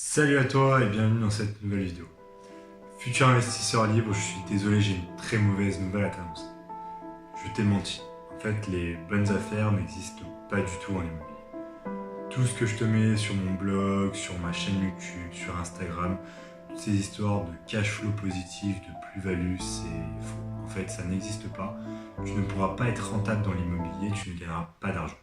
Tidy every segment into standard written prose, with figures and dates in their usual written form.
Salut à toi et bienvenue dans cette nouvelle vidéo. Futur investisseur libre, je suis désolé, j'ai une très mauvaise nouvelle à t'annoncer. Je t'ai menti. En fait, les bonnes affaires n'existent pas du tout en immobilier. Tout ce que je te mets sur mon blog, sur ma chaîne YouTube, sur Instagram, toutes ces histoires de cash flow positif, de plus-value, c'est faux. En fait, ça n'existe pas. Tu ne pourras pas être rentable dans l'immobilier, tu ne gagneras pas d'argent.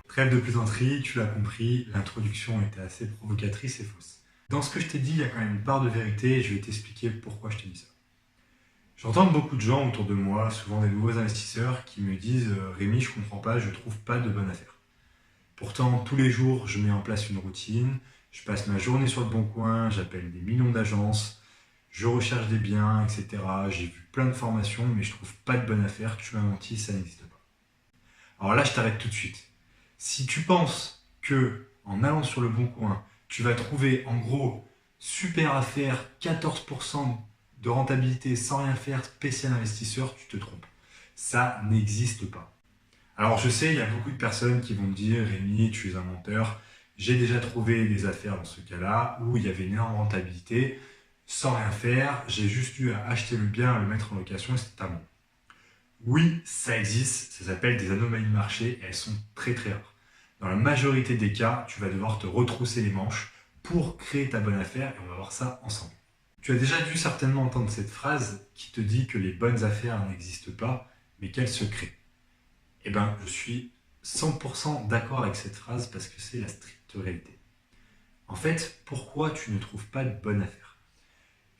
Trêve de plaisanterie, tu l'as compris, l'introduction était assez provocatrice et fausse. Dans ce que je t'ai dit, il y a quand même une part de vérité et je vais t'expliquer pourquoi je t'ai dit ça. J'entends beaucoup de gens autour de moi, souvent des nouveaux investisseurs, qui me disent « Rémi, je comprends pas, je trouve pas de bonne affaire. » Pourtant, tous les jours, je mets en place une routine, je passe ma journée sur le bon coin, j'appelle des millions d'agences, je recherche des biens, etc. J'ai vu plein de formations, mais je trouve pas de bonne affaire, tu m'as menti, ça n'existe pas. Alors là, je t'arrête tout de suite. Si tu penses que en allant sur le bon coin, tu vas trouver en gros super affaire, 14% de rentabilité sans rien faire, spécial investisseur, tu te trompes. Ça n'existe pas. Alors je sais, il y a beaucoup de personnes qui vont me dire « Rémi, tu es un menteur, j'ai déjà trouvé des affaires dans ce cas-là où il y avait une énorme rentabilité sans rien faire, j'ai juste eu à acheter le bien, à le mettre en location et c'était à moi. » Oui, ça existe, ça s'appelle des anomalies de marché et elles sont très très rares. Dans la majorité des cas, tu vas devoir te retrousser les manches pour créer ta bonne affaire et on va voir ça ensemble. Tu as déjà dû certainement entendre cette phrase qui te dit que les bonnes affaires n'existent pas, mais qu'elles se créent. Eh bien, je suis 100% d'accord avec cette phrase parce que c'est la stricte réalité. En fait, pourquoi tu ne trouves pas de bonne affaire?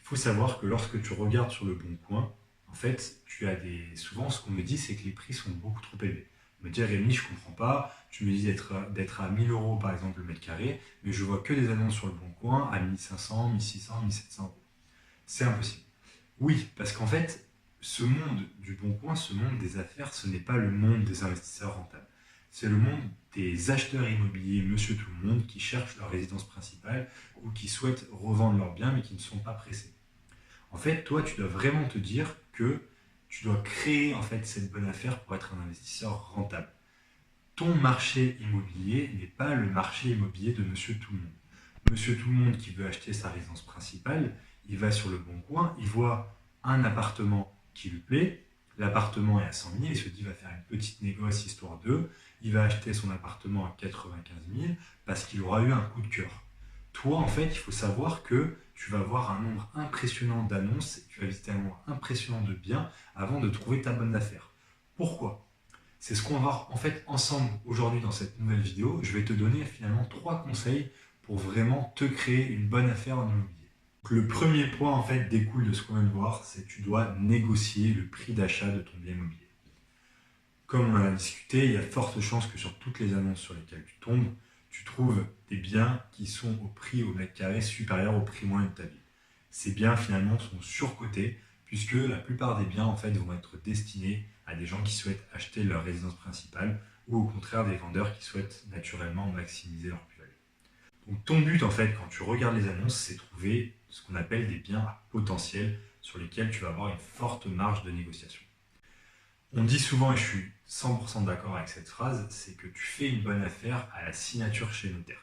Il faut savoir que lorsque tu regardes sur le bon coin, en fait, souvent ce qu'on me dit, c'est que les prix sont beaucoup trop élevés. On me dit, Rémi, je comprends pas, tu me dis d'être à 1000 euros par exemple le mètre carré, mais je vois que des annonces sur le bon coin à 1500, 1600, 1700 euros. C'est impossible. Oui, parce qu'en fait, ce monde du bon coin, ce monde des affaires, ce n'est pas le monde des investisseurs rentables. C'est le monde des acheteurs immobiliers, monsieur tout le monde, qui cherchent leur résidence principale ou qui souhaitent revendre leurs biens mais qui ne sont pas pressés. En fait, toi, tu dois vraiment te dire que tu dois créer en fait cette bonne affaire pour être un investisseur rentable. Ton marché immobilier n'est pas le marché immobilier de monsieur tout le monde. Monsieur tout le monde qui veut acheter sa résidence principale, il va sur le bon coin, il voit un appartement qui lui plaît, l'appartement est à 100 000, il se dit il va faire une petite négoce histoire d'eux, il va acheter son appartement à 95 000 parce qu'il aura eu un coup de cœur. Toi, en fait, il faut savoir que tu vas avoir un nombre impressionnant d'annonces, tu vas visiter un nombre impressionnant de biens avant de trouver ta bonne affaire. Pourquoi? C'est ce qu'on va voir en fait ensemble aujourd'hui dans cette nouvelle vidéo. Je vais te donner finalement 3 conseils pour vraiment te créer une bonne affaire en immobilier. Donc, le premier point en fait découle de ce qu'on vient de voir, c'est que tu dois négocier le prix d'achat de ton bien immobilier. Comme on en a discuté, il y a de fortes chances que sur toutes les annonces sur lesquelles tu tombes, tu trouves des biens qui sont au prix au mètre carré supérieur au prix moyen de ta ville. Ces biens finalement sont surcotés puisque la plupart des biens en fait vont être destinés à des gens qui souhaitent acheter leur résidence principale ou au contraire des vendeurs qui souhaitent naturellement maximiser leur plus-value. Donc ton but en fait quand tu regardes les annonces, c'est trouver ce qu'on appelle des biens à potentiel sur lesquels tu vas avoir une forte marge de négociation. On dit souvent, et je suis 100% d'accord avec cette phrase, c'est que tu fais une bonne affaire à la signature chez le notaire.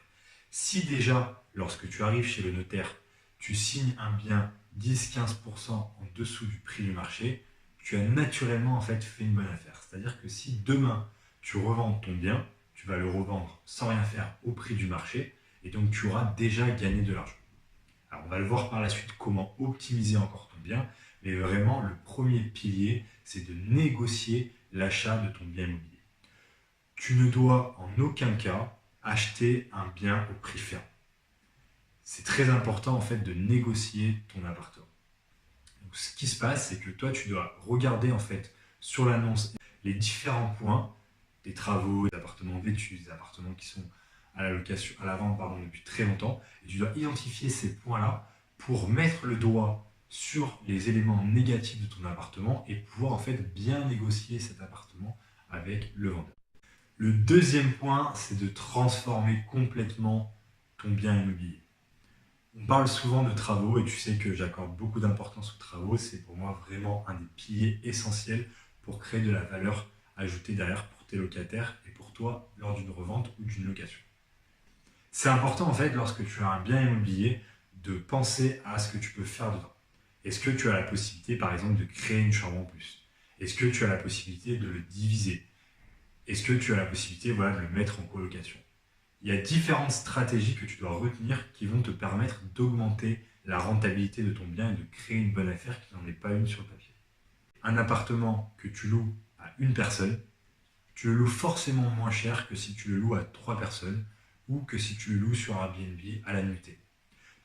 Si déjà, lorsque tu arrives chez le notaire, tu signes un bien 10-15% en dessous du prix du marché, tu as naturellement en fait fait une bonne affaire. C'est-à-dire que si demain tu revends ton bien, tu vas le revendre sans rien faire au prix du marché et donc tu auras déjà gagné de l'argent. Alors on va le voir par la suite comment optimiser encore ton bien, mais vraiment le premier pilier, c'est de négocier l'achat de ton bien immobilier. Tu ne dois en aucun cas acheter un bien au prix ferme. C'est très important en fait de négocier ton appartement. Donc, ce qui se passe, c'est que toi, tu dois regarder en fait sur l'annonce les différents points des travaux, des appartements vétus, des appartements qui sont à la vente depuis très longtemps, et tu dois identifier ces points-là pour mettre le doigt sur les éléments négatifs de ton appartement et pouvoir en fait bien négocier cet appartement avec le vendeur. Le deuxième point, c'est de transformer complètement ton bien immobilier. On parle souvent de travaux et tu sais que j'accorde beaucoup d'importance aux travaux. C'est pour moi vraiment un des piliers essentiels pour créer de la valeur ajoutée derrière pour tes locataires et pour toi lors d'une revente ou d'une location. C'est important en fait lorsque tu as un bien immobilier de penser à ce que tu peux faire dedans. Est-ce que tu as la possibilité par exemple de créer une chambre en plus? Est-ce que tu as la possibilité de le diviser? Est-ce que tu as la possibilité de le mettre en colocation? Il y a différentes stratégies que tu dois retenir qui vont te permettre d'augmenter la rentabilité de ton bien et de créer une bonne affaire qui n'en est pas une sur le papier. Un appartement que tu loues à une personne, tu le loues forcément moins cher que si tu le loues à 3 personnes ou que si tu le loues sur Airbnb à la nuitée.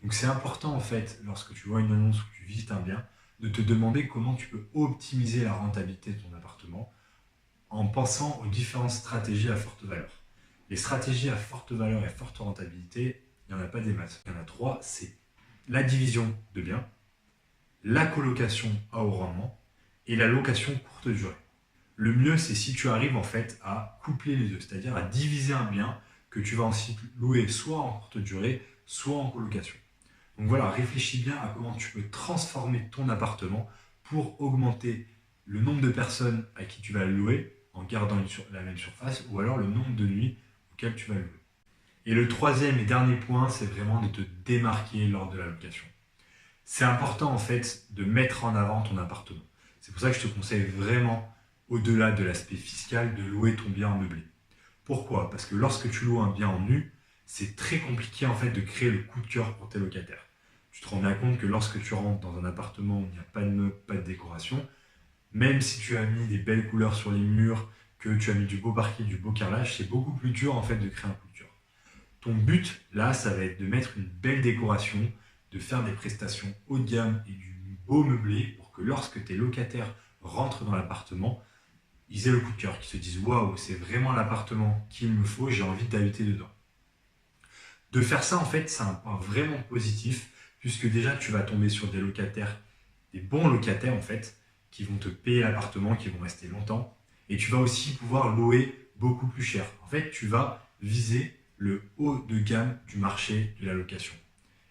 Donc c'est important en fait, lorsque tu vois une annonce ou que tu visites un bien, de te demander comment tu peux optimiser la rentabilité de ton appartement en pensant aux différentes stratégies à forte valeur. Les stratégies à forte valeur et forte rentabilité, il n'y en a pas des masses. Il y en a 3, c'est la division de biens, la colocation à haut rendement et la location courte durée. Le mieux, c'est si tu arrives en fait à coupler les deux, c'est-à-dire à diviser un bien que tu vas ensuite louer soit en courte durée, soit en colocation. Donc voilà, réfléchis bien à comment tu peux transformer ton appartement pour augmenter le nombre de personnes à qui tu vas le louer en gardant la même surface ou alors le nombre de nuits auxquelles tu vas le louer. Et le troisième et dernier point, c'est vraiment de te démarquer lors de la location. C'est important en fait de mettre en avant ton appartement. C'est pour ça que je te conseille vraiment, au-delà de l'aspect fiscal, de louer ton bien en meublé. Pourquoi? Parce que lorsque tu loues un bien en nu, c'est très compliqué en fait de créer le coup de cœur pour tes locataires. Tu te rends bien compte que lorsque tu rentres dans un appartement où il n'y a pas de meubles, pas de décoration, même si tu as mis des belles couleurs sur les murs, que tu as mis du beau parquet, du beau carrelage, c'est beaucoup plus dur en fait de créer un coup de cœur. Ton but là, ça va être de mettre une belle décoration, de faire des prestations haut de gamme et du beau meublé pour que lorsque tes locataires rentrent dans l'appartement, ils aient le coup de cœur, qu'ils se disent waouh, c'est vraiment l'appartement qu'il me faut, j'ai envie d'habiter dedans. De faire ça en fait, c'est un point vraiment positif puisque déjà tu vas tomber sur des locataires, des bons locataires en fait, qui vont te payer l'appartement, qui vont rester longtemps. Et tu vas aussi pouvoir louer beaucoup plus cher. En fait, tu vas viser le haut de gamme du marché de la location.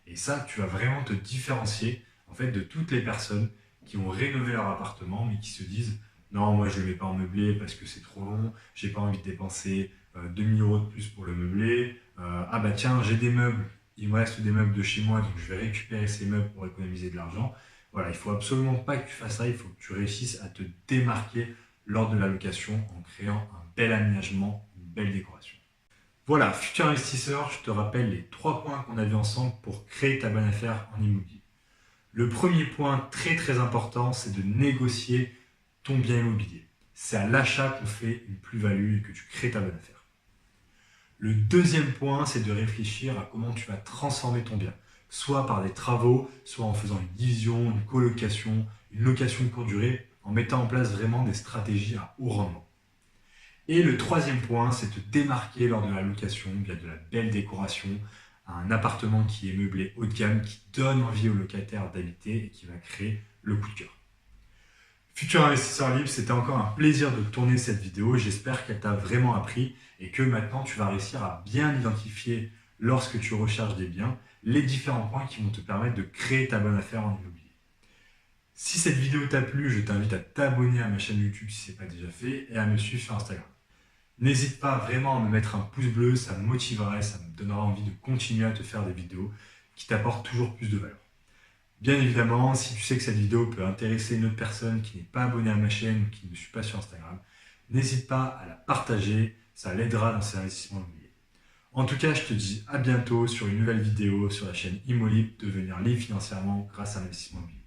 Et ça, tu vas vraiment te différencier en fait, de toutes les personnes qui ont rénové leur appartement, mais qui se disent « Non, moi je ne le mets pas en meublé parce que c'est trop long, j'ai pas envie de dépenser 2000 € de plus pour le meubler. Ah bah tiens, j'ai des meubles, il me reste des meubles de chez moi, donc je vais récupérer ces meubles pour économiser de l'argent. » Voilà, il ne faut absolument pas que tu fasses ça, il faut que tu réussisses à te démarquer lors de la location en créant un bel aménagement, une belle décoration. Voilà, futur investisseur, je te rappelle les 3 points qu'on a vus ensemble pour créer ta bonne affaire en immobilier. Le premier point très très important, c'est de négocier ton bien immobilier. C'est à l'achat qu'on fait une plus-value et que tu crées ta bonne affaire. Le deuxième point, c'est de réfléchir à comment tu vas transformer ton bien. Soit par des travaux, soit en faisant une division, une colocation, une location de courte durée, en mettant en place vraiment des stratégies à haut rendement. Et le troisième point, c'est de te démarquer lors de la location via de la belle décoration, un appartement qui est meublé haut de gamme, qui donne envie aux locataires d'habiter et qui va créer le coup de cœur. Futur investisseur libre, c'était encore un plaisir de tourner cette vidéo. J'espère qu'elle t'a vraiment appris et que maintenant tu vas réussir à bien identifier lorsque tu recherches des biens les différents points qui vont te permettre de créer ta bonne affaire en immobilier. Si cette vidéo t'a plu, je t'invite à t'abonner à ma chaîne YouTube si ce n'est pas déjà fait et à me suivre sur Instagram. N'hésite pas vraiment à me mettre un pouce bleu, ça me motiverait, ça me donnera envie de continuer à te faire des vidéos qui t'apportent toujours plus de valeur. Bien évidemment, si tu sais que cette vidéo peut intéresser une autre personne qui n'est pas abonnée à ma chaîne ou qui ne me suit pas sur Instagram, n'hésite pas à la partager, ça l'aidera dans ses investissements immobiliers. En tout cas, je te dis à bientôt sur une nouvelle vidéo sur la chaîne Immolib, devenir libre financièrement grâce à l'investissement immobilier.